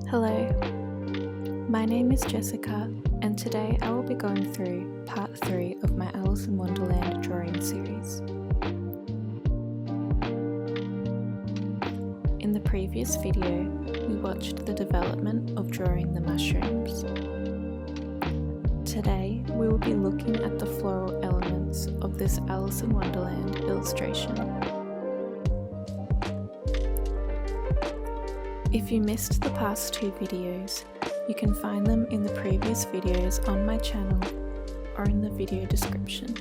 Hello, my name is Jessica, and today I will be going through part 3 of my Alice in Wonderland drawing series. In the previous video, we watched the development of drawing the mushrooms. Today, we will be looking at the floral elements of this Alice in Wonderland illustration. If you missed the past 2 videos, you can find them in the previous videos on my channel or in the video description.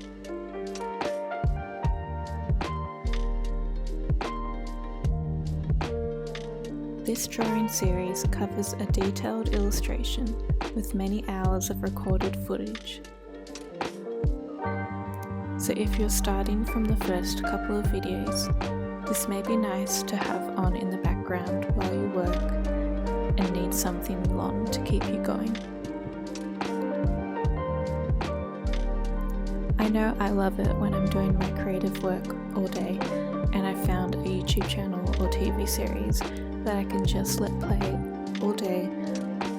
This drawing series covers a detailed illustration with many hours of recorded footage. So if you're starting from the first couple of videos, this may be nice to have on in the background while you work and need something long to keep you going. I know I love it when I'm doing my creative work all day and I found a YouTube channel or TV series that I can just let play all day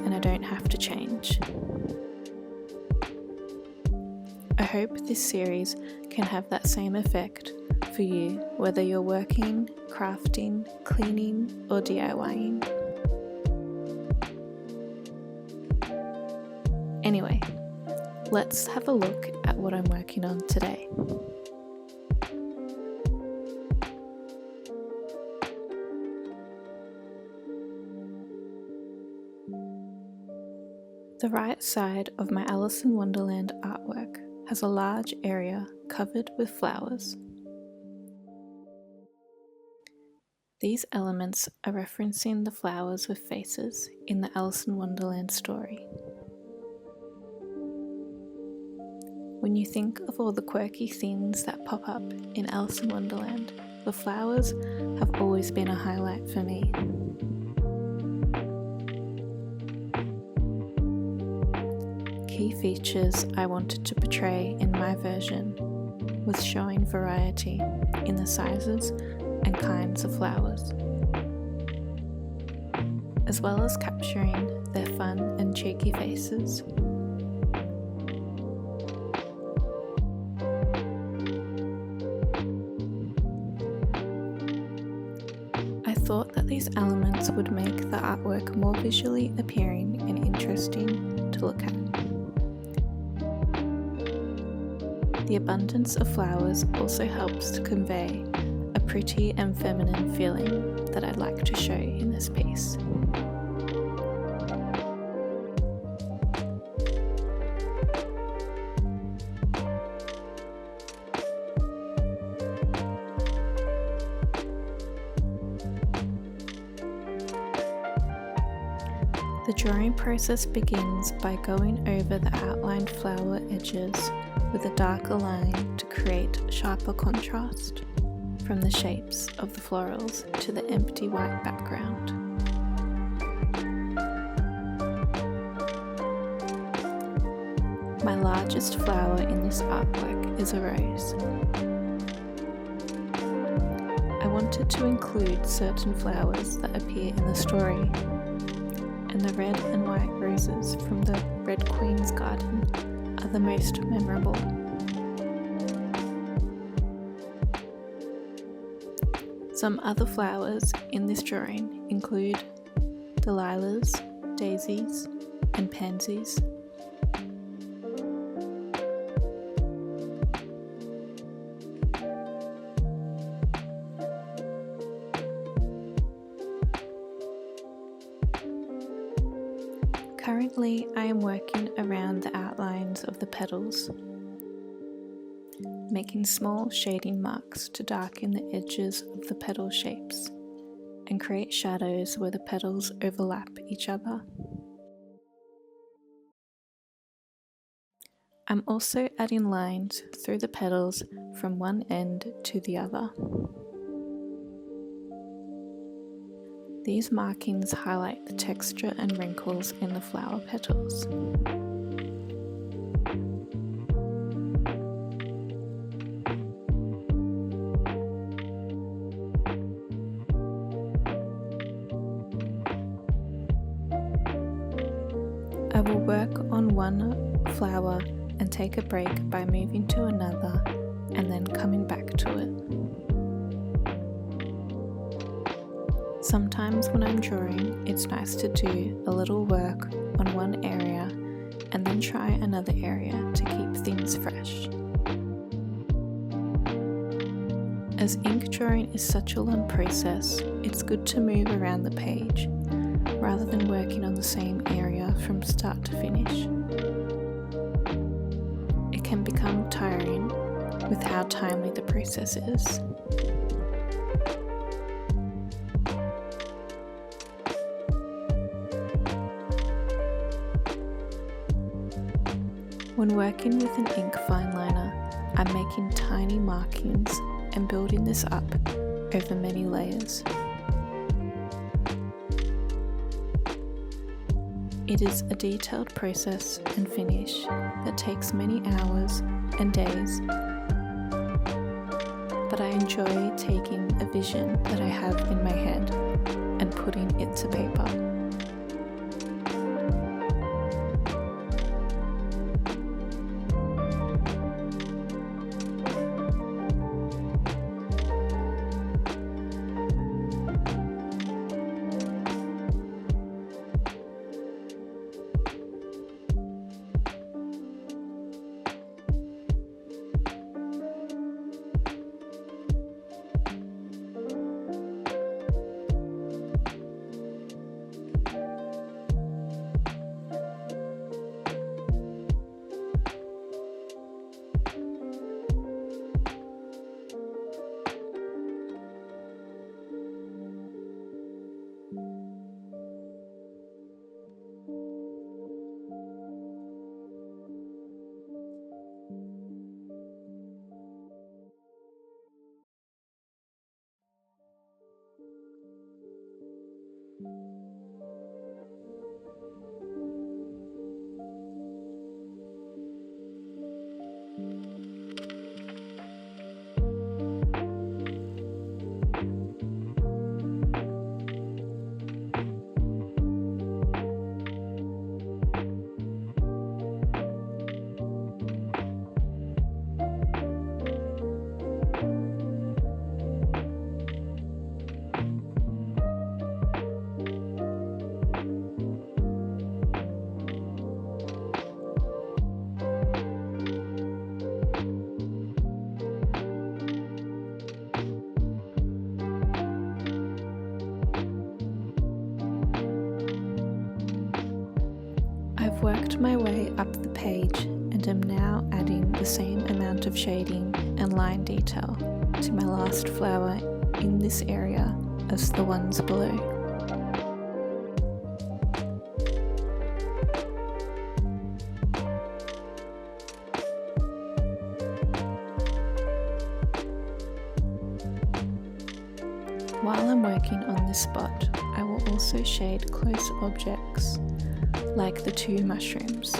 and I don't have to change. I hope this series can have that same effect for you, whether you're working, crafting, cleaning, or DIYing. Anyway, let's have a look at what I'm working on today. The right side of my Alice in Wonderland artwork has a large area covered with flowers. These elements are referencing the flowers with faces in the Alice in Wonderland story. When you think of all the quirky things that pop up in Alice in Wonderland, the flowers have always been a highlight for me. Key features I wanted to portray in my version was showing variety in the sizes and kinds of flowers, as well as capturing their fun and cheeky faces. I thought that these elements would make the artwork more visually appealing and interesting to look at. The abundance of flowers also helps to convey a pretty and feminine feeling that I'd like to show in this piece. The drawing process begins by going over the outlined flower edges with a darker line to create sharper contrast from the shapes of the florals to the empty white background. My largest flower in this artwork is a rose. I wanted to include certain flowers that appear in the story, and the red and white roses from the Red Queen's garden are the most memorable. Some other flowers in this drawing include the lilas, daisies, and pansies. Currently, I am working around the outlines of the petals. making small shading marks to darken the edges of the petal shapes and create shadows where the petals overlap each other. I'm also adding lines through the petals from one end to the other. These markings highlight the texture and wrinkles in the flower petals. I will work on one flower and take a break by moving to another and then coming back to it. Sometimes when I'm drawing, it's nice to do a little work on one area and then try another area to keep things fresh. As ink drawing is such a long process, it's good to move around the page rather than working on the same area from start to finish. It can become tiring with how timely the process is. When working with an ink fineliner, I'm making tiny markings and building this up over many layers. It is a detailed process and finish that takes many hours and days, but I enjoy taking a vision that I have in my head and putting it to paper. I've worked my way up the page and am now adding the same amount of shading and line detail to my last flower in this area as the ones below. While I'm working on this spot, I will also shade close objects like the two mushrooms.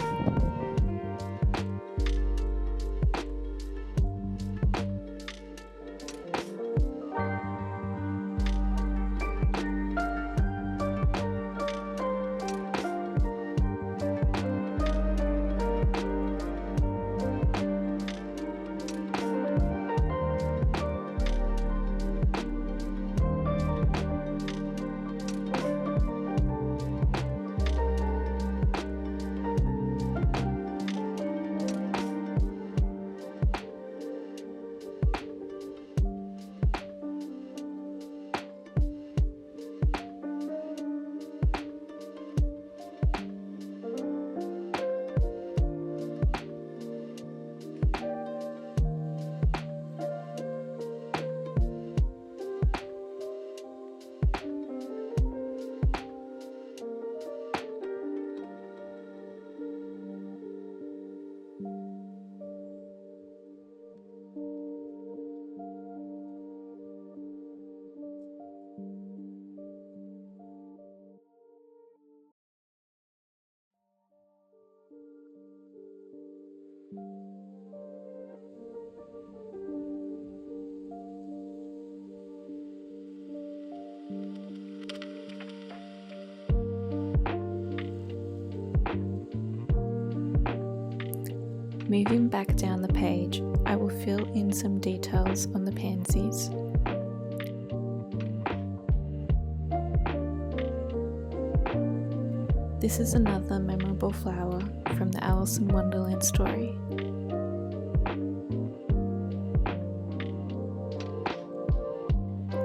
Moving back down the page, I will fill in some details on the pansies. This is another memorable flower from the Alice in Wonderland story.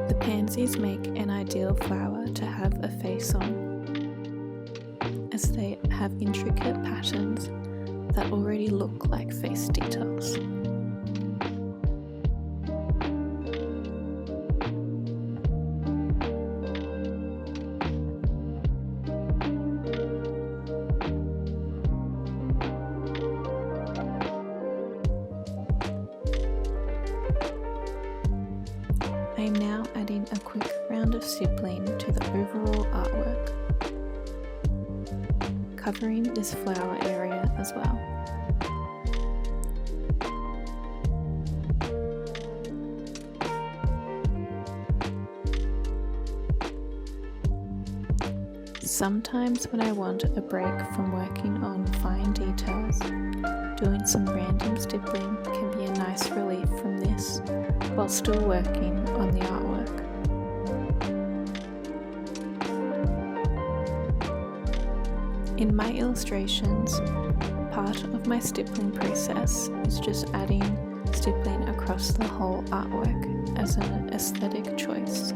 The pansies make an ideal flower to have a face on, as they have intricate patterns that already look like face details. I am now adding a quick round of stippling to the overall artwork, covering this flower area as well. Sometimes when I want a break from working on fine details, doing some random stippling can be a nice relief from this while still working on the artwork. In my illustrations, part of my stippling process is just adding stippling across the whole artwork as an aesthetic choice.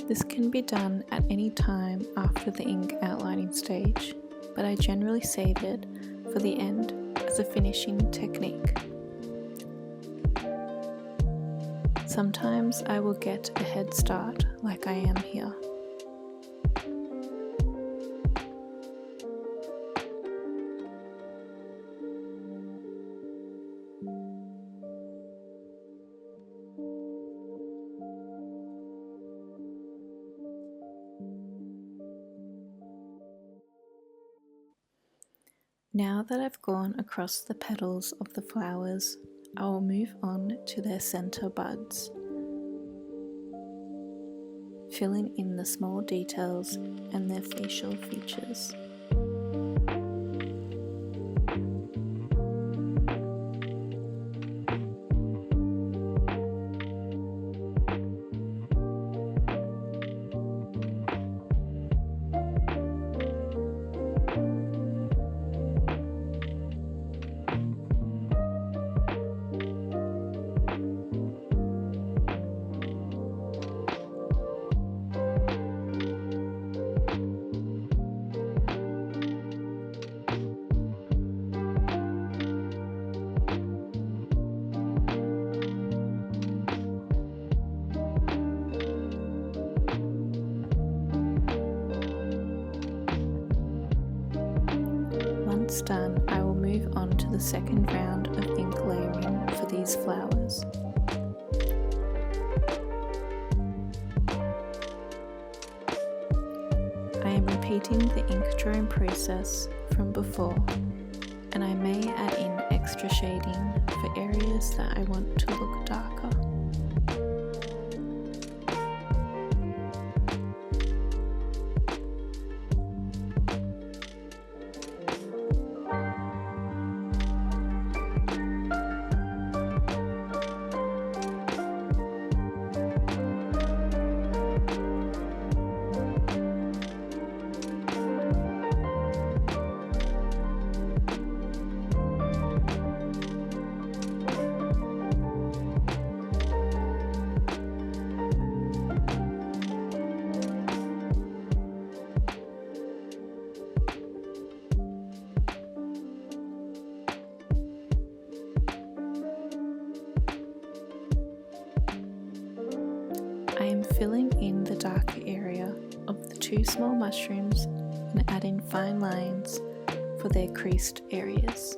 This can be done at any time after the ink outlining stage, but I generally save it for the end as a finishing technique. Sometimes I will get a head start like I am here. Now that I've gone across the petals of the flowers, I will move on to their center buds, filling in the small details and their facial features. Once done, I will move on to the second round of ink layering for these flowers. I am repeating the ink drawing process from before, and I may add in extra shading for areas that I want to look darker. I am filling in the darker area of the two small mushrooms and adding fine lines for their creased areas.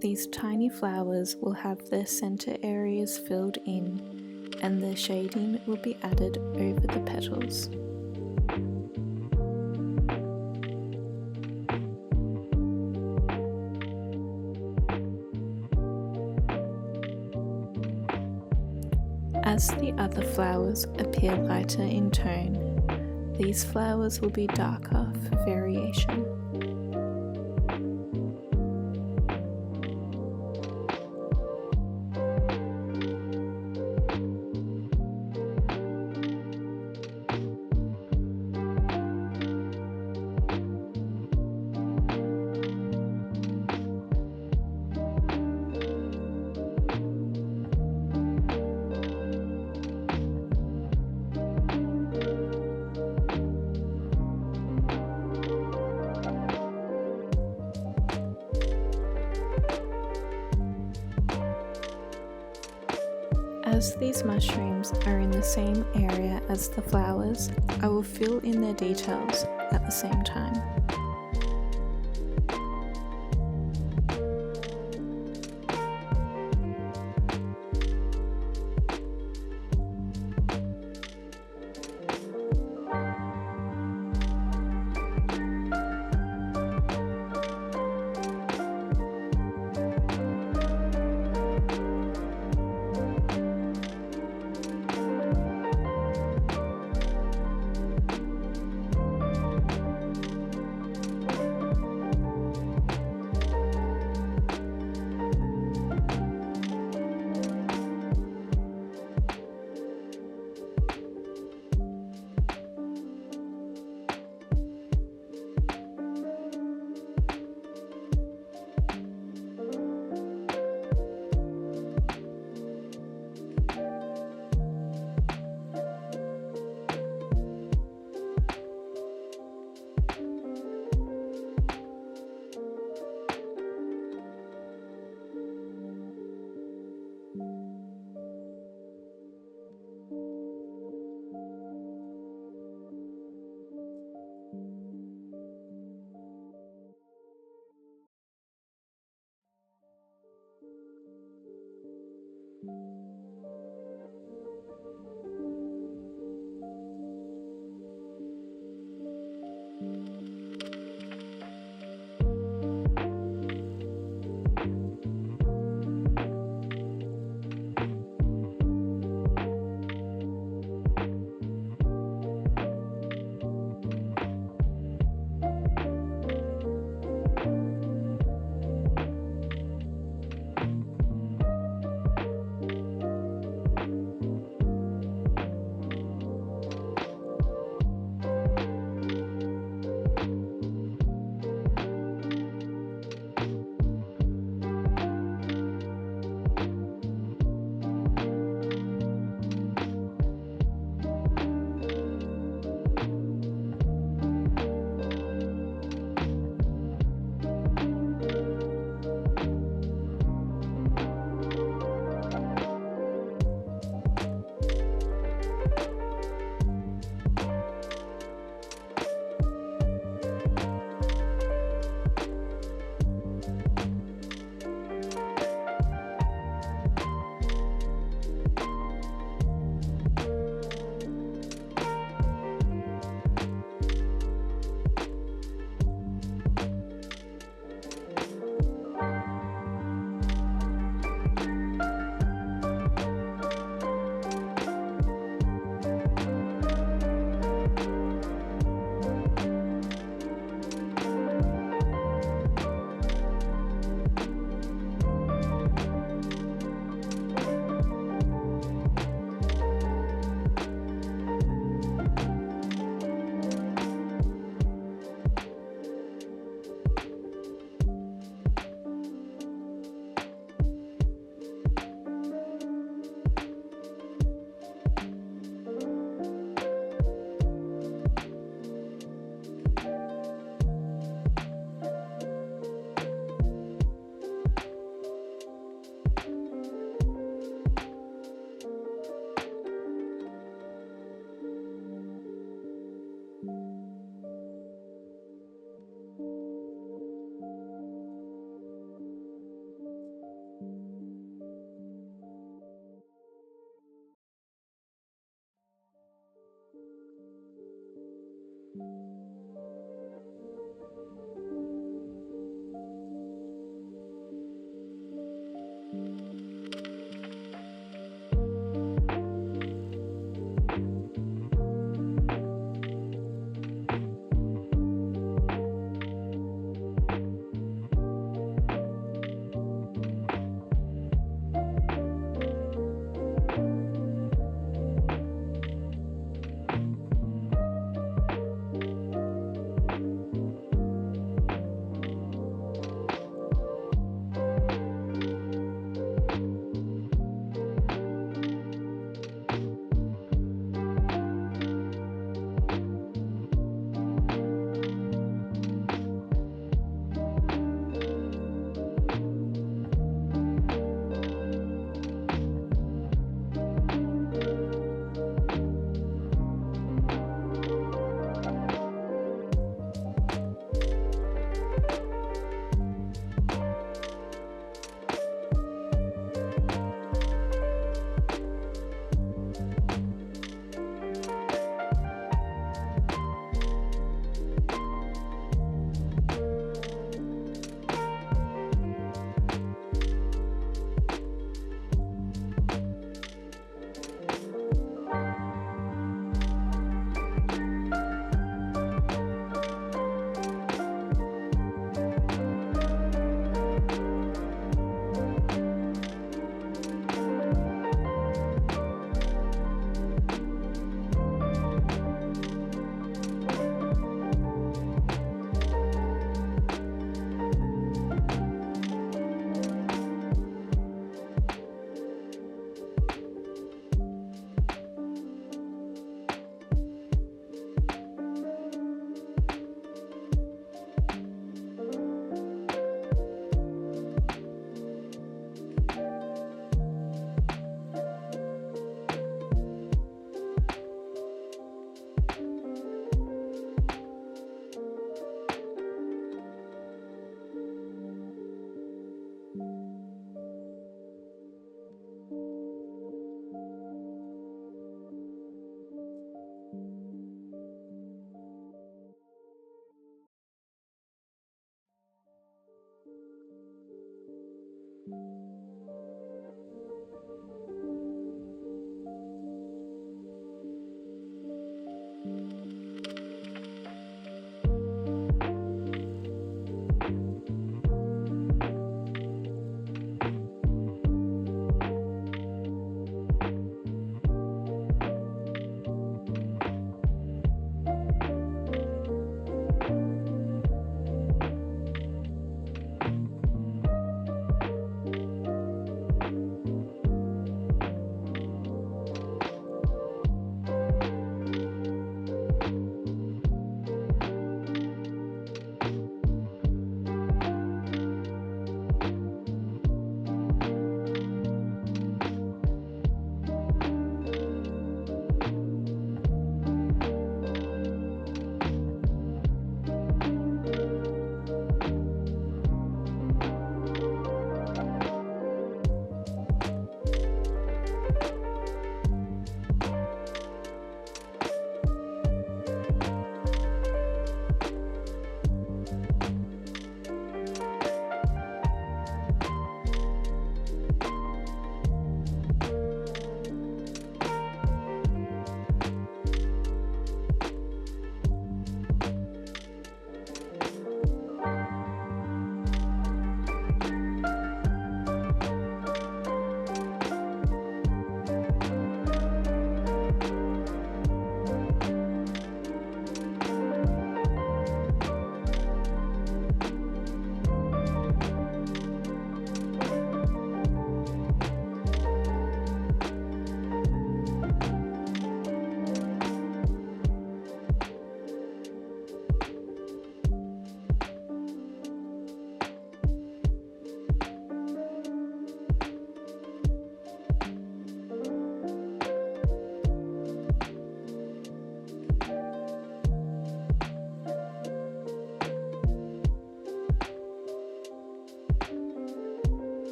These tiny flowers will have their center areas filled in, and the shading will be added over the petals. As the other flowers appear lighter in tone, these flowers will be darker for variation. As these mushrooms are in the same area as the flowers, I will fill in their details at the same time.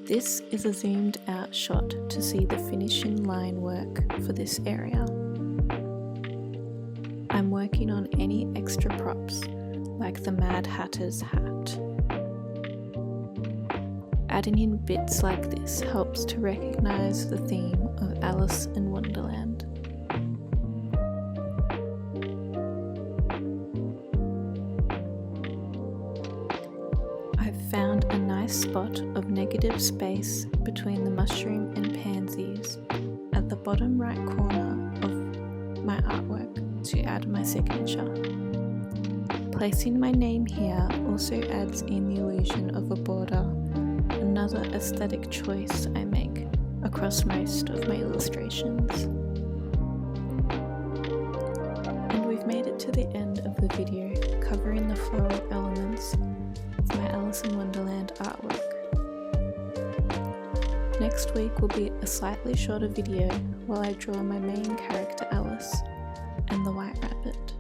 This is a zoomed out shot to see the finishing line work for this area. I'm working on any extra props, like the Mad Hatter's hat. Adding in bits like this helps to recognise the theme of Alice in Wonderland. I've found a nice spot of negative space between the mushroom and pansies at the bottom right corner of my artwork to add my signature. Placing my name here also adds in the illusion of a border, another aesthetic choice I make across most of my illustrations. And we've made it to the end of the video covering the floral elements of my Alice in Wonderland artwork. Next week will be a slightly shorter video while I draw my main character Alice and the White Rabbit.